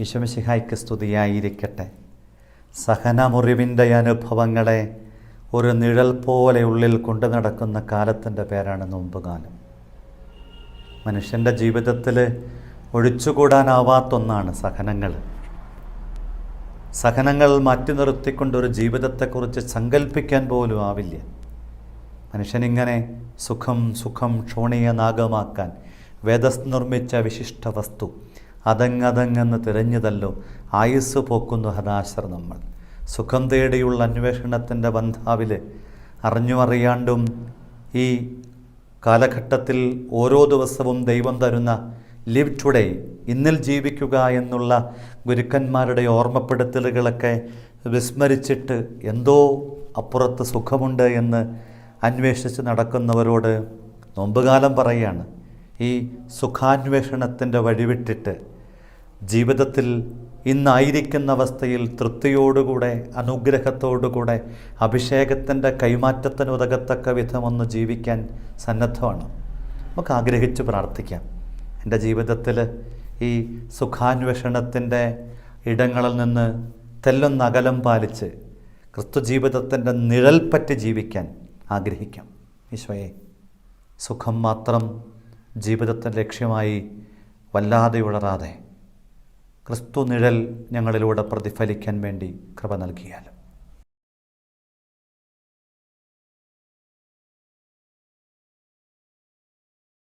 ഈശോമിശിഹായ്ക്ക് സ്തുതിയായിരിക്കട്ടെ. സഹനമുറിവിൻ്റെ അനുഭവങ്ങളെ ഒരു നിഴൽ പോലെ ഉള്ളിൽ കൊണ്ടു നടക്കുന്ന കാലത്തിൻ്റെ പേരാണ് നോമ്പുകാലം. മനുഷ്യൻ്റെ ജീവിതത്തിൽ ഒഴിച്ചുകൂടാനാവാത്തൊന്നാണ് സഹനങ്ങൾ. സഹനങ്ങൾ മാറ്റി നിർത്തിക്കൊണ്ടൊരു ജീവിതത്തെക്കുറിച്ച് സങ്കല്പിക്കാൻ പോലും ആവില്ല. മനുഷ്യനിങ്ങനെ സുഖം ക്ഷോണീയ നാഗമാക്കാൻ വേദസ് നിർമ്മിച്ച വിശിഷ്ട വസ്തു അതങ്ങെന്ന് തിരഞ്ഞതല്ലോ ആയുസ് പോക്കുന്നു ഹതാശർ നമ്മൾ. സുഖം തേടിയുള്ള അന്വേഷണത്തിൻ്റെ ബന്ധാവിൽ അറിഞ്ഞും ഈ കാലഘട്ടത്തിൽ ഓരോ ദിവസവും ദൈവം തരുന്ന ലിവ് ടുഡേ, ഇന്നിൽ ജീവിക്കുക എന്നുള്ള ഗുരുക്കന്മാരുടെ ഓർമ്മപ്പെടുത്തലുകളൊക്കെ വിസ്മരിച്ചിട്ട് എന്തോ അപ്പുറത്ത് സുഖമുണ്ട് എന്ന് അന്വേഷിച്ച് നടക്കുന്നവരോട് നോമ്പുകാലം പറയുകയാണ്. ഈ സുഖാന്വേഷണത്തിൻ്റെ വഴിവിട്ടിട്ട് ജീവിതത്തിൽ ഇന്നായിരിക്കുന്ന അവസ്ഥയിൽ തൃപ്തിയോടുകൂടെ അനുഗ്രഹത്തോടുകൂടെ അഭിഷേകത്തിൻ്റെ കൈമാറ്റത്തിന് ഉതകത്തക്ക വിധമൊന്ന് ജീവിക്കാൻ സന്നദ്ധമാണ്. നമുക്ക് ആഗ്രഹിച്ച് പ്രാർത്ഥിക്കാം. എൻ്റെ ജീവിതത്തിൽ ഈ സുഖാന്വേഷണത്തിൻ്റെ ഇടങ്ങളിൽ നിന്ന് തെല്ലൊന്നകലം പാലിച്ച് ക്രിസ്തു ജീവിതത്തിൻ്റെ നിഴൽ പറ്റി ജീവിക്കാൻ ആഗ്രഹിക്കാം. ഈശോയെ, സുഖം മാത്രം ജീവിതത്തിൻ്റെ ലക്ഷ്യമായി വല്ലാതെ ഉളരാതെ ക്രിസ്തു നിഴൽ ഞങ്ങളിലൂടെ പ്രതിഫലിക്കാൻ വേണ്ടി കൃപ നൽകിയാലും.